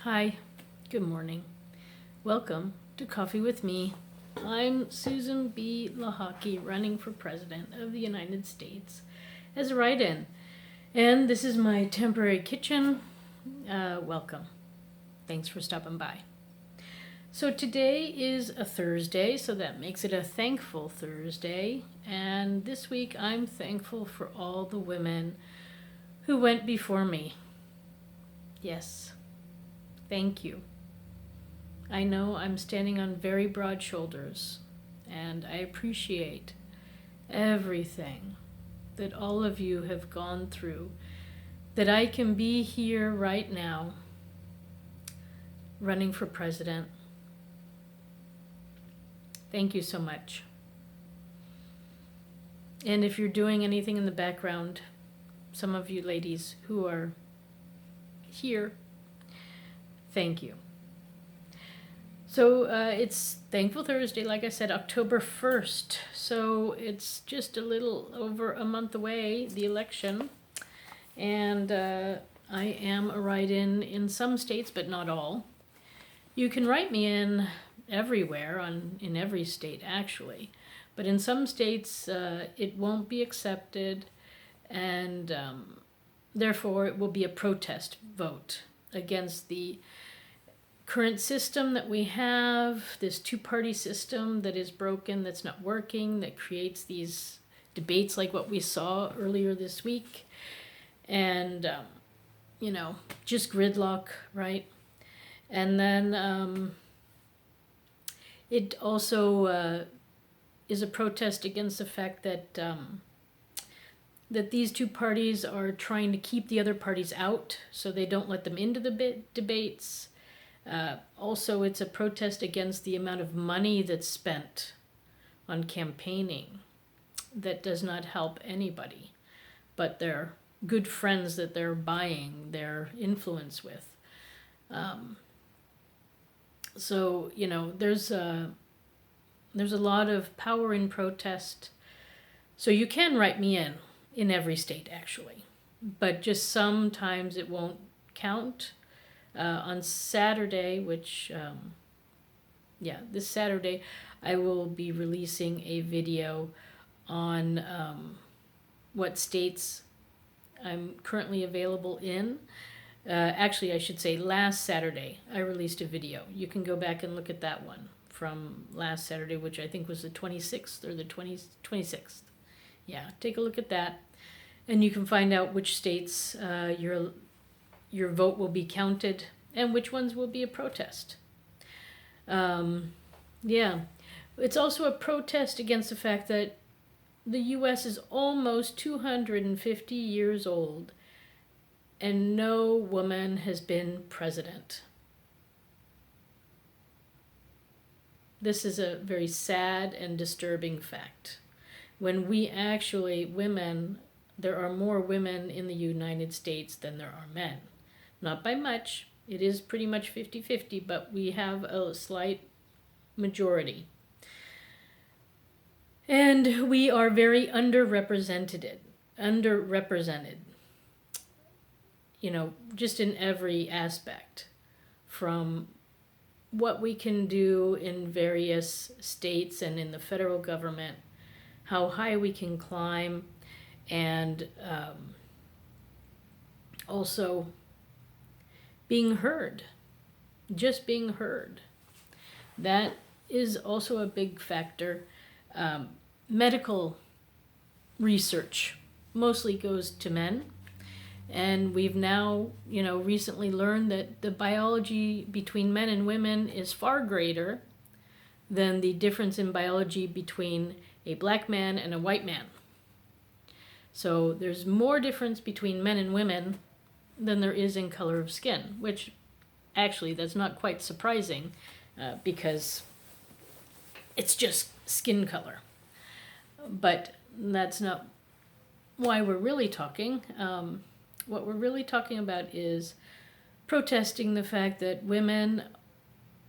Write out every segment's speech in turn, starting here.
Hi, good morning. Welcome to Coffee with Me. I'm Susan B. Lochocki, running for President of the United States as a write-in. And this is my temporary kitchen. Welcome. Thanks for stopping by. So today is a Thursday, so that makes it a thankful Thursday. And this week I'm thankful for all the women who went before me. Yes, thank you. I know I'm standing on very broad shoulders, and I appreciate everything that all of you have gone through, that I can be here right now running for president. Thank you so much. And if you're doing anything in the background, some of you ladies who are here, thank you. So it's Thankful Thursday, like I said, October 1st. So it's just a little over a month away, the election. And I am a write-in in some states, but not all. You can write me in everywhere, in every state actually. But in some states it won't be accepted, and therefore it will be a protest vote against the current system that we have, this two-party system that is broken, that's not working, that creates these debates like what we saw earlier this week. And, just gridlock, right? And then it also is a protest against the fact that that these two parties are trying to keep the other parties out, so they don't let them into the debates. Also, it's a protest against the amount of money that's spent on campaigning that does not help anybody, but their good friends that they're buying their influence with. So, there's a lot of power in protest. So you can write me in every state, actually. But just sometimes it won't count. On Saturday, this Saturday, I will be releasing a video on what states I'm currently available in. Actually, I should say last Saturday, I released a video. You can go back and look at that one from last Saturday, which I think was the 26th or the 26th. Yeah, take a look at that. And you can find out which states your vote will be counted and which ones will be a protest. It's also a protest against the fact that the U.S. is almost 250 years old and no woman has been president. This is a very sad and disturbing fact. When there are more women in the United States than there are men. Not by much. It is pretty much 50-50, but we have a slight majority. And we are very underrepresented. Just in every aspect. From what we can do in various states and in the federal government, how high we can climb, and also being heard, just being heard. That is also a big factor. Medical research mostly goes to men, and we've now, recently learned that the biology between men and women is far greater than the difference in biology between a black man and a white man. So there's more difference between men and women than there is in color of skin, which actually that's not quite surprising because it's just skin color. But that's not why we're really talking. What we're really talking about is protesting the fact that women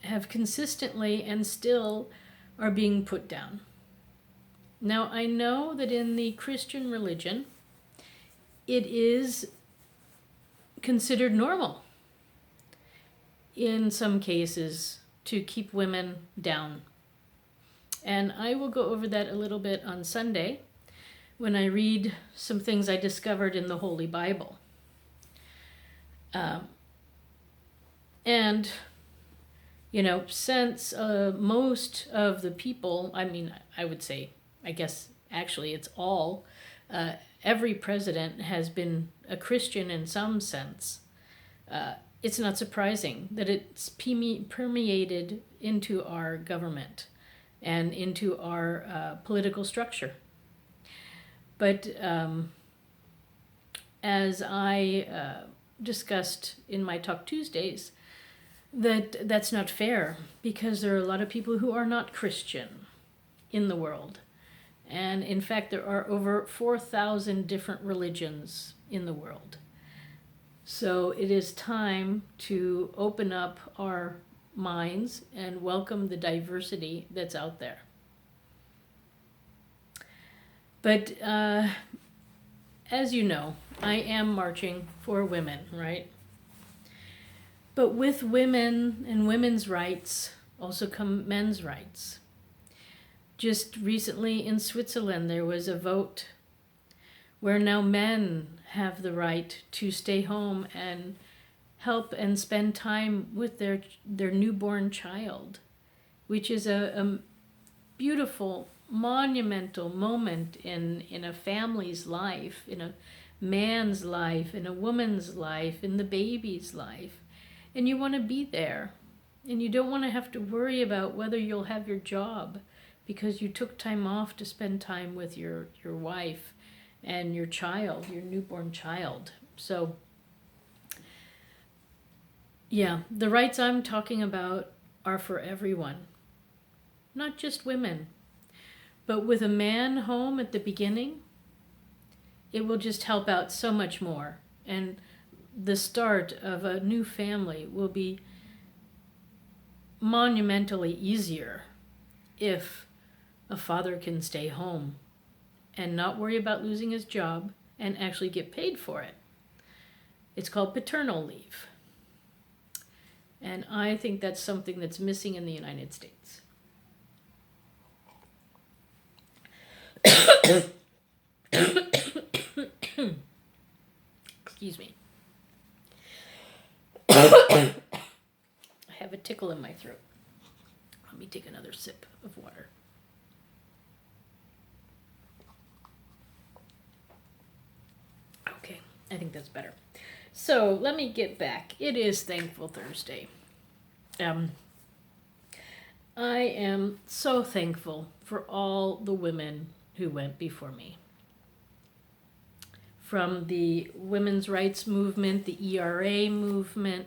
have consistently and still are being put down. Now, I know that in the Christian religion, it is considered normal. in some cases, to keep women down. And I will go over that a little bit on Sunday when I read some things I discovered in the Holy Bible. And, you know, since most of the people, I mean, I would say, I guess actually it's all, every president has been a Christian in some sense. It's not surprising that it's permeated into our government and into our political structure. But as I discussed in my Talk Tuesdays, that's not fair, because there are a lot of people who are not Christian in the world. And in fact, there are over 4,000 different religions in the world. So it is time to open up our minds and welcome the diversity that's out there. But as you know, I am marching for women, right? But with women and women's rights also come men's rights. Just recently in Switzerland, there was a vote where now men have the right to stay home and help and spend time with their newborn child, which is a beautiful, monumental moment in a family's life, in a man's life, in a woman's life, in the baby's life. And you want to be there. And you don't want to have to worry about whether you'll have your job, because you took time off to spend time with your wife and your child, your newborn child. So, yeah, the rights I'm talking about are for everyone, not just women. But with a man home at the beginning, it will just help out so much more. And the start of a new family will be monumentally easier if a father can stay home and not worry about losing his job and actually get paid for it. It's called paternal leave. And I think that's something that's missing in the United States. Excuse me. I have a tickle in my throat. Let me take another sip of water. Okay, I think that's better. So let me get back. It is Thankful Thursday. I am so thankful for all the women who went before me. From the women's rights movement, the ERA movement,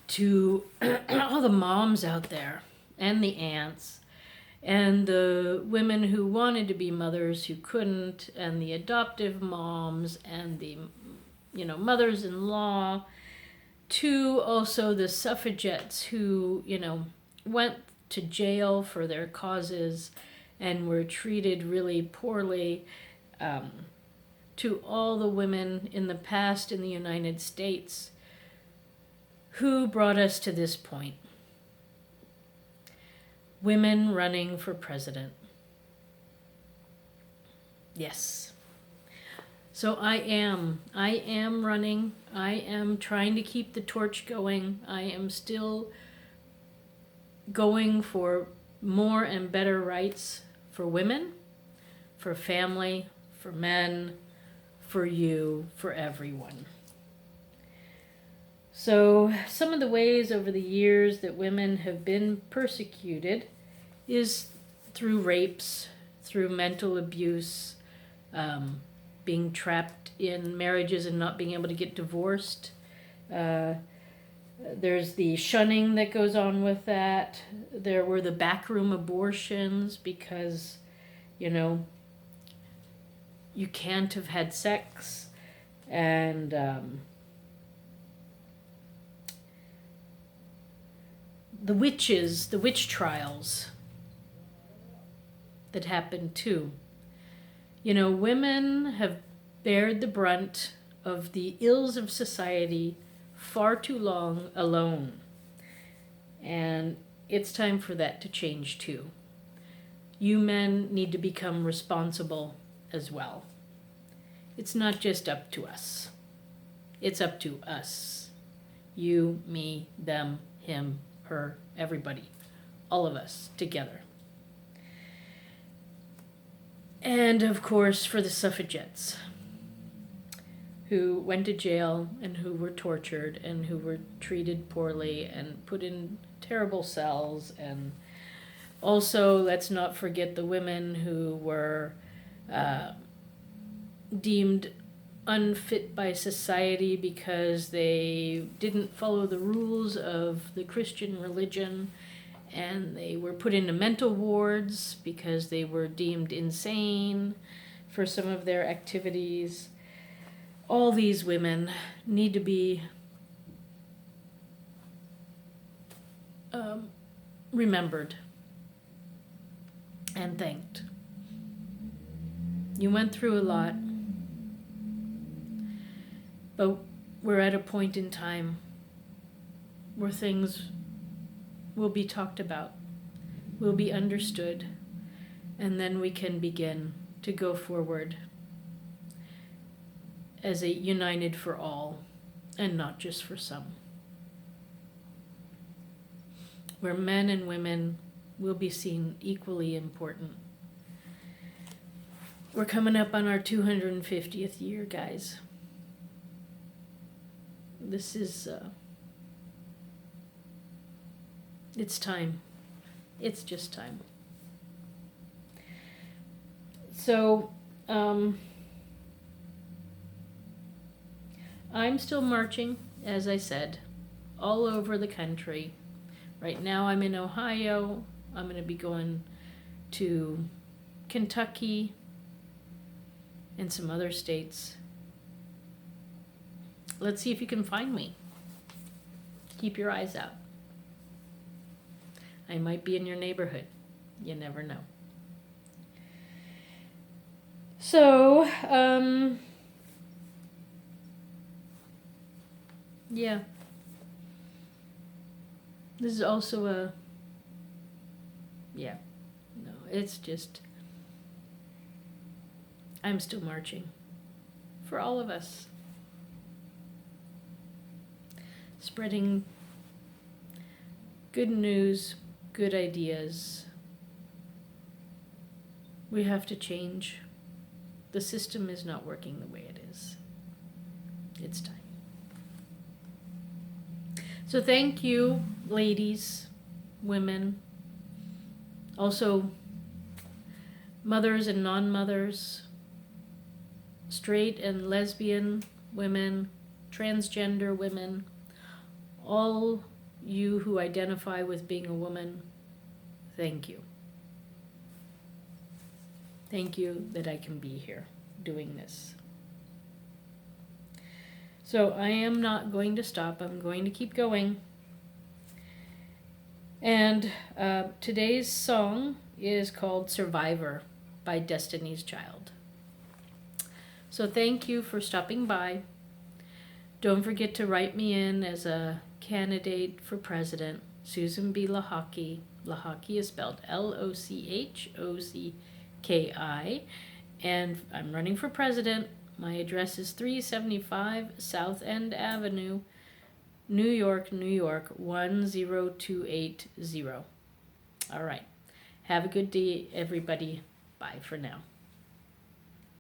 to all the moms out there and the aunts and the women who wanted to be mothers who couldn't, and the adoptive moms and the mothers-in-law, to also the suffragettes who went to jail for their causes and were treated really poorly, to all the women in the past in the United States who brought us to this point. Women running for president. Yes. So I am running. I am trying to keep the torch going. I am still going for more and better rights for women, for family, for men, for you, for everyone. So some of the ways over the years that women have been persecuted is through rapes, through mental abuse, being trapped in marriages and not being able to get divorced. There's the shunning that goes on with that. There were the backroom abortions because, you can't have had sex. And the witch trials that happened too. Women have bared the brunt of the ills of society far too long alone. And it's time for that to change too. You men need to become responsible as well. It's not just up to us. It's up to us. You, me, them, him, her, everybody. All of us together. And of course, for the suffragettes who went to jail and who were tortured and who were treated poorly and put in terrible cells. And also, let's not forget the women who were deemed unfit by society because they didn't follow the rules of the Christian religion, and they were put into mental wards because they were deemed insane for some of their activities. All these women need to be remembered and thanked. You went through a lot, but we're at a point in time where things will be talked about, will be understood, and then we can begin to go forward as a united for all and not just for some. Where men and women will be seen equally important. We're coming up on our 250th year, guys. This is, it's time. It's just time. So, I'm still marching, as I said, all over the country. Right now I'm in Ohio. I'm going to be going to Kentucky and some other states. Let's see if you can find me. Keep your eyes out. I might be in your neighborhood. You never know. So, yeah. This is also no, it's just, I'm still marching for all of us. Spreading good news, good ideas. We have to change. The system is not working the way it is. It's time. So thank you, ladies, women, also mothers and non-mothers, straight and lesbian women, transgender women, all you who identify with being a woman, thank you. Thank you that I can be here doing this. So I am not going to stop. I'm going to keep going. And today's song is called Survivor by Destiny's Child. So thank you for stopping by. Don't forget to write me in as a candidate for president, Susan B. Lochocki. Lochocki is spelled Lochocki. And I'm running for president. My address is 375 South End Avenue, New York, New York, 10280. All right. Have a good day, everybody. Bye for now.